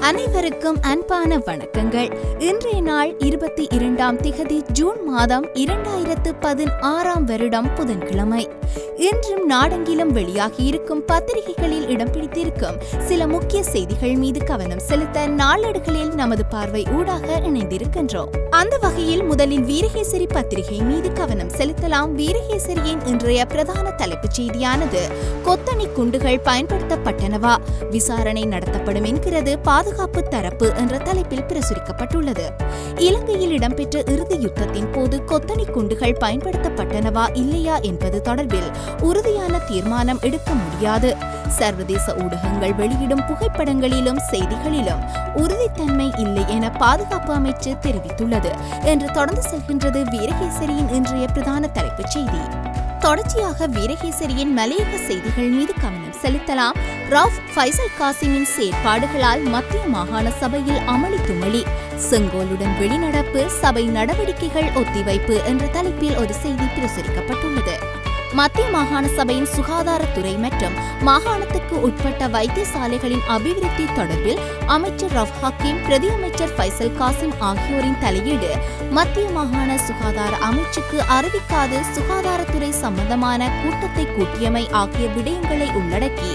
அனைவருக்கும் அன்பான வணக்கங்கள். இன்றைய நாள் 22ஆம் திகதி ஜூன் மாதம் 2016ஆம் வருடம் புதன்கிழமை. இன்றும் நாடெங்கிலும் வெளியாகி இருக்கும் பத்திரிகைகளில் இடம் பிடித்திருக்கும் சில முக்கிய செய்திகள் மீது கவனம் செலுத்த நாளேடுகளில் நமது பார்வை ஊடாக இணைந்திருக்கின்றோம். அந்த வகையில் முதலில் வீரகேசரி பத்திரிகை மீது கவனம் செலுத்தலாம். வீரகேசரியின் இன்றைய பிரதான தலைப்புச் செய்தியானது கொத்தணி குண்டுகள் பயன்படுத்தப்பட்டனவா, விசாரணை நடத்தப்படும் என்கிறது பாதுகாப்பு தரப்பு என்ற தலைப்பில் பிரசுரிக்கப்பட்டுள்ளது. இலங்கையில் இடம்பெற்ற இறுதி யுத்தத்தின் போது கொத்தணி குண்டுகள் பயன்படுத்தப்பட்டனவா இல்லையா என்பது தொடர்பில் உறுதியான தீர்மானம் எடுக்க முடியாது. சர்வதேச ஊடகங்கள் வெளியிடும் புகைப்படங்களிலும் செய்திகளிலும் உறுதித்தன்மை இல்லை என பாதுகாப்பு அமைச்சு தெரிவித்துள்ளது என்று தொடர்ந்து செல்கின்றது வீரகேசரியின் இன்றைய பிரதான தலைப்புச் செய்தி. தொடர்ச்சியாக வீரகேசரியின் மலையக செய்திகள் மீது கவனம் செலுத்தலாம். ரவுஃப் ஃபைசல் காசிமின் செயற்பாடுகளால் மத்திய மாகாண சபையில் அமளி துமளி, செங்கோலுடன் வெளிநடப்பு, சபை நடவடிக்கைகள் ஒத்திவைப்பு என்ற தலைப்பில் ஒரு செய்தி பிரசுரிக்கப்பட்டுள்ளது. மத்திய மாகாண சபையின் சுகாதாரத்துறை மற்றும் மாகாணத்துக்கு உட்பட்ட வைத்தியசாலைகளின் அபிவிருத்தி தொடர்பில் அமைச்சர் ரவுஃப் ஹக்கீம், பிரதி அமைச்சர் ஃபைசல் காசிம் ஆகியோரின் தலையீடு மத்திய மாகாண சுகாதார அமைச்சுக்கு அறிவிக்காது சுகாதாரத்துறை சம்பந்தமான கூட்டத்தை கூட்டியமை ஆகிய விடயங்களை உள்ளடக்கி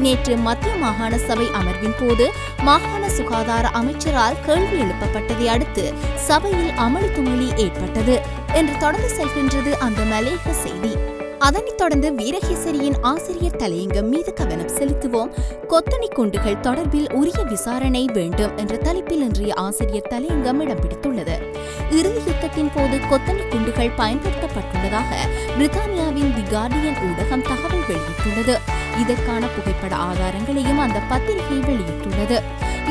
நேற்று மத்திய மாகாண சபை அமர்வின் போது மாகாண சுகாதார அமைச்சரால் கேள்வி எழுப்பப்பட்டதை அடுத்து சபையில் அமளி துமளி ஏற்பட்டது என்று தொடர்ந்து செல்கின்றது அந்த மலையக செய்தி. அதனைத் தொடர்ந்து வீரகேசரியின் ஆசிரியர் தலையங்கம் மீது கவனம் செலுத்துவோம். கொத்தணி குண்டுகள் தொடர்பில் உரிய விசாரணை வேண்டும் என்ற தலைப்பில் இன்றைய ஆசிரியர் தலையங்கம் இடம் பிடித்துள்ளது. இறுதி யுத்தத்தின் போது கொத்தணி குண்டுகள் பயன்படுத்தப்பட்டுள்ளதாக பிரித்தானியாவின் தி கார்டியன் ஊடகம் தகவல் வெளியிட்டுள்ளது. இதற்கான புகைப்பட ஆதாரங்களையும் அந்த பத்திரிகை வெளியிட்டுள்ளது.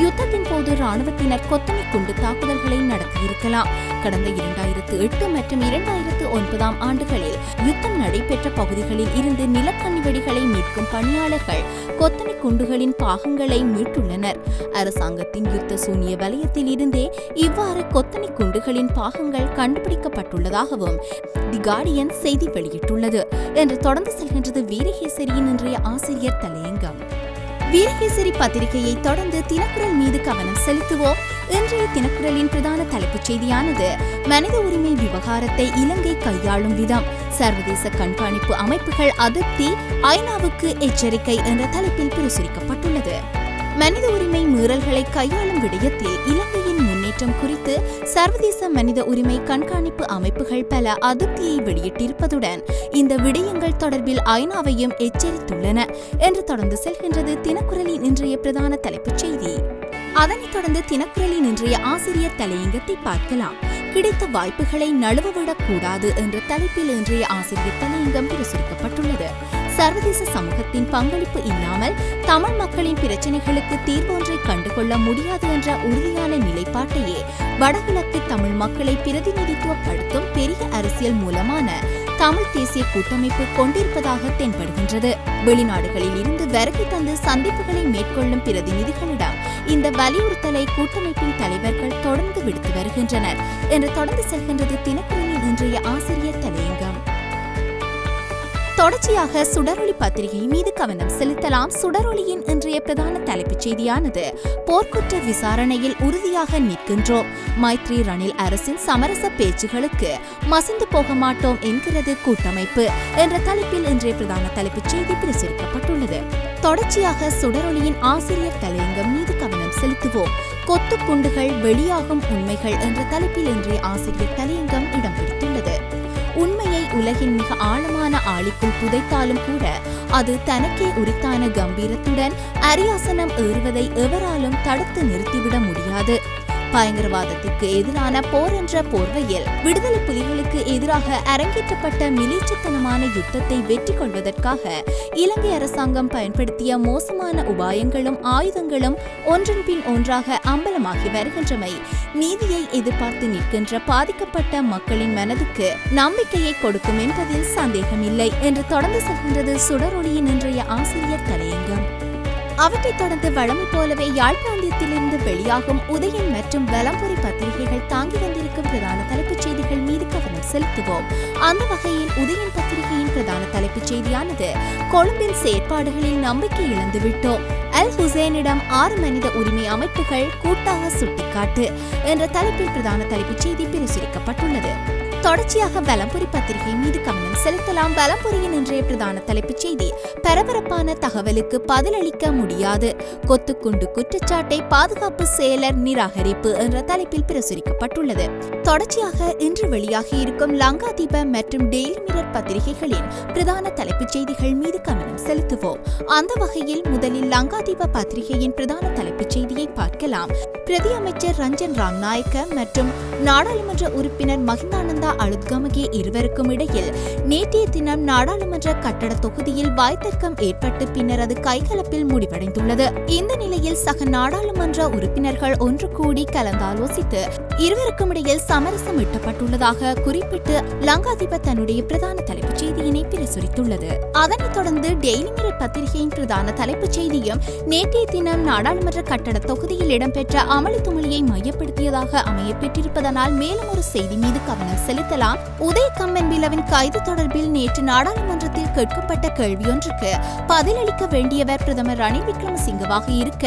யுத்தத்தின் போது ராணுவத்தினர் கொத்தணி குண்டு தாக்குதல்களை நடத்தியிருக்கலாம். கடந்த 2008 மற்றும் 2009 ஆண்டுகளில் யுத்தம் நடைபெற்ற பகுதிகளில் இருந்து நிலக்கண்ணி வெடிகளை மீட்கும் பணியாளர்கள் கொத்தணி குண்டுகளின் பாகங்களை மீட்டுள்ளனர். அரசாங்கத்தின் யுத்த சூனிய வலயத்தில் இருந்தே இவ்வாறு கொத்தணி குண்டுகளின் பாகங்கள் கண்டுபிடிக்கப்பட்டுள்ளதாகவும் தி கார்டியன் செய்தி வெளியிட்டுள்ளது என்று தொடர்ந்து செல்கின்றது வீரகேசரியின் இன்றைய ஆசிரியர் தலையங்கம். வீரகேசரி பத்திரிகையை தொடர்ந்து தினக்குரல் மீது கவனம் செலுத்துவோம். இன்றைய தினக்குரலின் பிரதான தலைப்புச் செய்தியானது மனித உரிமை விவகாரத்தை இலங்கை கையாளும் விதம், சர்வதேச கண்காணிப்பு அமைப்புகள் அதிருப்தி, ஐநாவுக்கு எச்சரிக்கை என்ற தலைப்பில் பிரசுரிக்கப்பட்டுள்ளது. மனித உரிமை மீறல்களை கையாளும் விடயத்தில் இலங்கையின் முன்னேற்றம் குறித்து சர்வதேச மனித உரிமை கண்காணிப்பு அமைப்புகள் பல அதிருப்தியை வெளியிட்டிருப்பதுடன் இந்த விடயங்கள் தொடர்பில் ஐநாவையும் எச்சரித்துள்ளன என்று தொடர்ந்து செல்கின்றது தினக்குரலின் இன்றைய பிரதான தலைப்புச் செய்தி. அதனைத் தொடர்ந்து தினக்குரலின் இன்றைய ஆசிரியர் தலையங்கத்தை பார்க்கலாம். கிடைத்த வாய்ப்புகளை நழுவவிடக் கூடாது என்ற தலைப்பில் இன்றைய ஆசிரியர் தலையங்கம் பிரசுரிக்கப்பட்டுள்ளது. சர்வதேச சமூகத்தின் பங்களிப்பு இல்லாமல் தமிழ் மக்களின் பிரச்சினைகளுக்கு தீர்வொன்றை கண்டுகொள்ள முடியாது என்ற உறுதியான நிலைப்பாட்டையே வடகிழக்கு தமிழ் மக்களை பிரதிநிதித்துவப்படுத்தும் பெரிய அரசியல் மூலமான தமிழ் தேசிய கூட்டமைப்பு கொண்டிருப்பதாக தென்படுகின்றது. வெளிநாடுகளில் இருந்து வருகை தந்து சந்திப்புகளை மேற்கொள்ளும் பிரதிநிதிகளிடம் இந்த வலியுறுத்தலை கூட்டமைப்பின் தலைவர்கள் தொடர்ந்து விடுத்து வருகின்றனர் என்று தொடர்ந்து செல்கின்றது தினக்குரலின் இன்றைய ஆசிரியர் தலையங்கம். தொடர்ச்சியாக சுடரொளி பத்திரிகை மீது கவனம் செலுத்தலாம். சுடரொளியின் இன்றைய பிரதான தலைப்புச் செய்தியானது போர்க்குற்ற விசாரணையில் உறுதியாக நிற்கின்றோம், மைத்ரி ரணில் அரசின் சமரச பேச்சுகளுக்கு மசிந்து போக மாட்டோம் என்கிறது கூட்டமைப்பு என்ற தலைப்பில் இன்றைய பிரதான தலைப்புச் செய்தி பிரசுரிக்கப்பட்டுள்ளது. தொடர்ச்சியாக சுடரொளியின் ஆசிரியர் தலையங்கம் மீது கவனம் செலுத்துவோம். கொத்து குண்டுகள் வெளியாகும் உண்மைகள் என்ற தலைப்பில் இன்றைய ஆசிரியர் தலையங்கம் இடம் பிடித்துள்ளது. உண்மையை உலகின் மிக ஆழமான ஆழிக்குள் புதைத்தாலும் கூட அது தனக்கே உரித்தான கம்பீரத்துடன் அரியாசனம் ஏறுவதை எவராலும் தடுத்து நிறுத்திவிட முடியாது. பயங்கரவாதத்திற்கு எதிரான போர் என்ற போர்வையில் விடுதலை புலிகளுக்கு எதிராக அரங்கேற்றப்பட்ட மிலிச்சத்தனமான யுத்தத்தை வெற்றி கொள்வதற்காக இலங்கை அரசாங்கம் பயன்படுத்திய மோசமான உபாயங்களும் ஆயுதங்களும் ஒன்றன் பின் ஒன்றாக அம்பலமாகி வருகின்றமை நீதியை எதிர்பார்த்து நிற்கின்ற பாதிக்கப்பட்ட மக்களின் மனதுக்கு நம்பிக்கையை கொடுக்கும் என்பதில் சந்தேகமில்லை என்று தொடர்ந்து செல்கின்றது சுடரொளியின் இன்றைய ஆசிரியர் தலையங்கம். அவற்றைத் தொடர்ந்து வழமை போலவே யாழ் பிராந்தியத்திலிருந்து வெளியாகும் உதயன் மற்றும் வலம்புரி பத்திரிகைகள் தாங்கி வந்திருக்கும் பிரதான தலைப்புச் செய்திகள் மீது கவனம் செலுத்துவோம். அந்த வகையில் உதயன் பத்திரிகையின் பிரதான தலைப்புச் செய்தியானது கொழும்பின் செயற்பாடுகளில் நம்பிக்கை இழந்துவிட்டோம், அல் ஹுசேனிடம் 6 மனித உரிமை அமைப்புகள் கூட்டாக சுட்டிக்காட்டு என்ற தலைப்பில் பிரதான தலைப்புச் செய்தி பிரசுரிக்கப்பட்டுள்ளது. தொடர்ச்சியாக வலம்புரி பத்திரிகை மீது கவனம் செலுத்தலாம். வலம்புரியின் இன்றைய பிரதான தலைப்புச் செய்தி பரபரப்பான தகவலுக்கு பதிலளிக்க முடியாது, கொத்துக்குண்டு குற்றச்சாட்டை பாதுகாப்பு செயலர் நிராகரிப்பு என்ற தலைப்பில் பிரசுரிக்கப்பட்டுள்ளது. தொடர்ச்சியாக இன்று வெளியாகி இருக்கும் லங்காதீப மற்றும் டெய்லி மிரர் பத்திரிகைகளின் பிரதான தலைப்புச் செய்திகள் மீது கவனம் செலுத்துவோம். அந்த வகையில் முதலில் லங்காதீப பத்திரிகையின் பிரதான தலைப்புச் செய்தியை பார்க்கலாம். பிரதி அமைச்சர் ரஞ்சன் ராம்நாயக்க மற்றும் நாடாளுமன்ற உறுப்பினர் மஹிந்தானந்தா அழுத்கமகே இருவருக்கும் இடையில் நேற்றைய தினம் நாடாளுமன்ற கட்டட தொகுதியில் வாய்த்தர்க்கம் ஏற்பட்டு பின்னர் அது கைகலப்பில் முடிவடைந்துள்ளது. இந்த நிலையில் சக நாடாளுமன்ற உறுப்பினர்கள் ஒன்று கூடி கலந்தாலோசித்து இருவருக்கும் இடையில் சமரசம் எட்டப்பட்டுள்ளதாக குறிப்பிட்டு லங்காதீப தன்னுடைய பிரதான தலைப்புச் செய்தியினை பிரசுரித்துள்ளது. அதனைத் தொடர்ந்து டெய்லி மிரர் பத்திரிகையின் பிரதான தலைப்புச் செய்தியும் நேற்றைய தினம் நாடாளுமன்ற கட்டட தொகுதியில் இடம்பெற்ற அமளி துமளியை மையப்படுத்தியதாக அமைய பெற்றிருப்பதனால் மேலும் ஒரு செய்தி மீது கவனம் செலுத்தலாம். உதய கம்மன்பிலவின் கைது தொடர்பில் நேற்று நாடாளுமன்றத்தில் கேட்கப்பட்ட கேள்வியொன்றுக்கு பதிலளிக்க வேண்டியவர் பிரதமர் ரணில் விக்ரமசிங்கவாக இருக்க,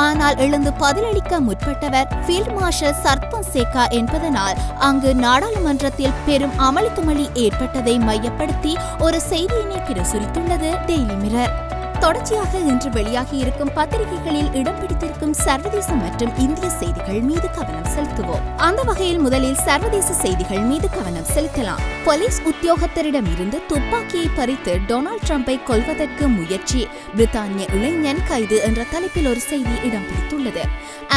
ஆனால் எழுந்து பதிலளிக்க முற்பட்டவர் ஃபீல்ட் மார்ஷல் சரத் பொன்சேகா என்பதனால் அங்கு நாடாளுமன்றத்தில் பெரும் அமளி துமளி ஏற்பட்டதை மையப்படுத்தி ஒரு செய்தியினை பிரசுரித்துள்ளது டெய்லி மிரர். தொடர்ச்சியாக இன்று வெளியாகி இருக்கும் பத்திரிகைகளில் இடம் பிடித்திருக்கும் சர்வதேச மற்றும் இந்திய செய்திகள் மீது கவனம் செலுத்துவோம். அந்த வகையில் முதலில் சர்வதேச செய்திகள் மீது கவனம் செலுத்தலாம். போலீஸ் உத்தியோகத்தரிடமிருந்து துப்பாக்கியை பறித்து டொனால்ட் ட்ரம்பை கொல்வதற்கு முயற்சி, பிரித்தானிய இளைஞன் கைது என்ற தலைப்பில் ஒரு செய்தி இடம் பிடித்துள்ளது.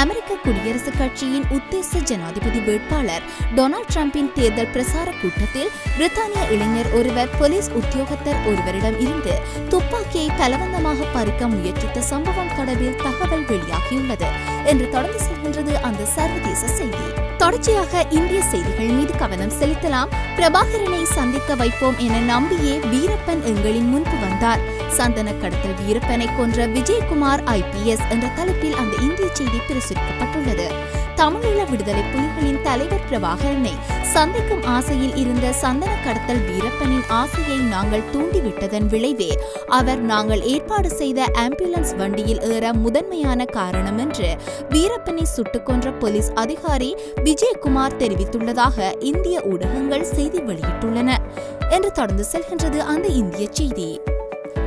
அமெரிக்க குடியரசுக் கட்சியின் உத்தேச ஜனாதிபதி வேட்பாளர் டொனால்ட் ட்ரம்பின் தேர்தல் பிரசார கூட்டத்தில் பிரித்தானிய இளைஞர் ஒருவர் போலீஸ் உத்தியோகத்தர் ஒருவரிடம் இருந்து துப்பாக்கியை பலவந்தமாக பறிக்க முயற்சித்த சம்பவம் தொடர்பில் தகவல் வெளியாகியுள்ளது என்று தொடர்ந்து செல்கின்றது அந்த சர்வதேச செய்தி. தொடர்ச்சியாக இந்திய செய்திகள் மீது கவனம் செலுத்தலாம். பிரபாகரனை சந்திக்க வைப்போம் என நம்பியே வீரப்பன் எங்களின் முன்பு வந்தார். சந்தன கடத்தல் வீரப்பனை கொன்ற விஜயகுமார் IPS என்ற தலைப்பில் அந்த இந்திய செய்தி பிரசுரிக்கப்பட்டுள்ளது. தமிழீழ விடுதலை புலிகளின் தலைவர் பிரபாகரனை சந்திக்கும் ஆசையில் இருந்த சந்தன கடத்தல் வீரப்பனின் ஆசையை நாங்கள் தூண்டிவிட்டதன் விளைவே அவர் நாங்கள் ஏற்பாடு செய்த ஆம்புலன்ஸ் வண்டியில் ஏற முதன்மையான காரணம் என்று வீரப்பனை சுட்டுக் கொன்ற போலீஸ் அதிகாரி விஜயகுமார் தெரிவித்துள்ளதாக இந்திய ஊடகங்கள் செய்தி வெளியிட்டுள்ளன என்று தொடர்ந்து செல்கின்றது அந்த இந்திய செய்தி.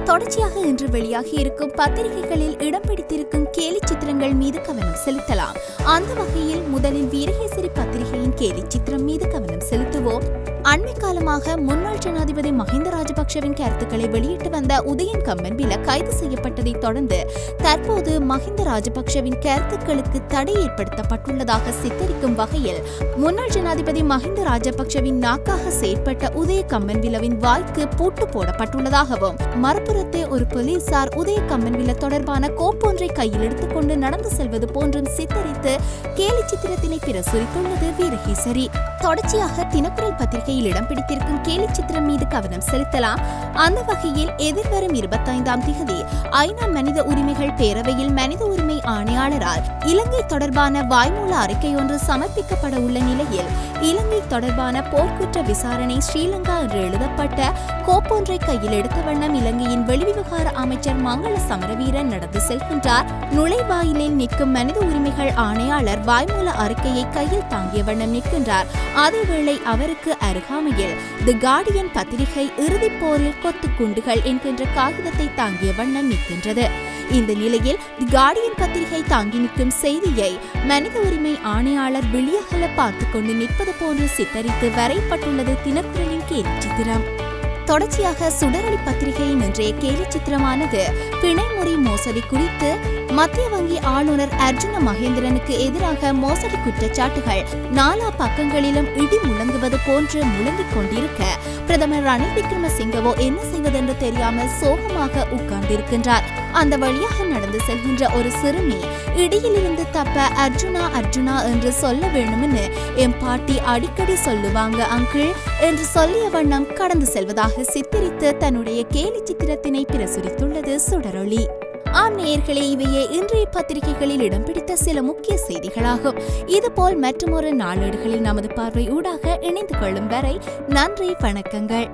தொடர்ச்சியாக இன்று வெளியாகி இருக்கும் பத்திரிகைகளில் இடம் பிடித்திருக்கும் கேலி சித்திரங்கள் மீது கவனம் செலுத்தலாம். அந்த வகையில் முதலில் வீரகேசரி பத்திரிகையின் கேலி சித்திரம் மீது கவனம் செலுத்துவோம். அண்மை காலமாக முன்னாள் ஜனாதிபதி மஹிந்த ராஜபக்ஷவின் கருத்துக்களை வெளியிட்டு வந்த உதயன் கம்மன்பில கைது செய்யப்பட்டதை தொடர்ந்து தற்போது மஹிந்த ராஜபக்ஷவின் கருத்துக்களுக்கு தடை ஏற்படுத்தப்பட்டுள்ளதாக சித்தரிக்கும் வகையில் முன்னாள் ஜனாதிபதி மஹிந்த ராஜபக்ஷவின் நாக்காக செயற்பட்ட உதய கம்மன்பிலவின் வாய்க்கு பூட்டு போடப்பட்டுள்ளதாகவும் மறுபுறத்தே ஒரு போலீசார் உதய கம்மன்பில தொடர்பான கோப்பொன்றை கையில் எடுத்துக்கொண்டு நடந்து செல்வது போன்றும் சித்தரித்து கேலி சித்திரத்தினை பிரசுரித்துள்ளது வீரகேசரி. தொடர்ச்சியாக தினக்குரல் பத்திரிகையில் இடம் பிடித்திருக்கும் கேலி சித்திரம் மீது கவனம் செலுத்தலாம். அந்த வகையில் எதிர்வரும் 25ஆம் தேதி ஐநா மனித உரிமைகள் பேரவையில் மனித உரிமை ஆணையாளரால் இலங்கை தொடர்பான வாய்மூல அறிக்கை ஒன்று சமர்ப்பிக்கப்பட உள்ள நிலையில் இலங்கை தொடர்பான போர்க்குற்ற விசாரணை ஸ்ரீலங்கா என்று எழுதப்பட்ட கோப்பொன்றை கையில் எடுத்த வண்ணம் இலங்கையின் வெளிவிவகார அமைச்சர் மங்கள சமரவீரன் நடந்து செல்கின்றார். நுழைவாயிலில் நிற்கும் மனித உரிமைகள் ஆணையாளர் வாய்மூல அறிக்கையை கையில் தாங்கிய வண்ணம் நிற்கின்றார். அதேவேளை அவருக்கு அருகாமையில் தி கார்டியன் பத்திரிகை இறுதிப் போரில் கொத்து குண்டுகள் என்கின்ற காகிதத்தை தாங்கிய வண்ணம் நிற்கின்றது. இந்த நிலையில் தி கார்டியன் பத்திரிகை தாங்கி நிற்கும் செய்தியை மனித உரிமை ஆணையாளர் வெளியகல பார்த்து கொண்டு நிற்பது போன்று சித்தரித்து வரையப்பட்டுள்ளது தினக்குரலின் கேலி சித்திரம். தொடர்ச்சியாக சுடரொளி பத்திரிகையின் இன்றைய கேலி சித்திரமானது பிணைமுறை மோசடி குறித்து மத்திய வங்கி ஆளுநர் அர்ஜுன மகேந்திரனுக்கு எதிராக மோசடி குற்றச்சாட்டுகள் 4 பக்கங்களிலும் இடி முழங்குவது போன்று முழங்கிக் கொண்டிருக்க பிரதமர் ரணில் விக்ரமசிங்கவோ என்ன செய்வதென்று தெரியாமல் சோகமாக உட்கார்ந்திருக்கின்றார். அந்த வழியாக நடந்து செல்கின்ற ஒரு சிறுமி இடியிலிருந்து தப்ப அர்ஜுனா அர்ஜுனா என்று சொல்ல வேண்டும்னு என் பாட்டி அடிக்கடி சொல்லுவாங்க அங்கிள் என்று சொல்லிய வண்ணம் கடந்து செல்வதாக சித்தரித்து தன்னுடைய கேலி சித்திரத்தினை பிரசுரித்துள்ளது சுடரொளி. நேயர்களே, இவையே இன்றைய பத்திரிகைகளில் இடம் பிடித்த சில முக்கிய செய்திகளாகும். இதுபோல் மற்றுமொரு நாளேடுகளில் நமது பார்வை ஊடாக இணைந்து கொள்ளும் வரை நன்றி, வணக்கங்கள்.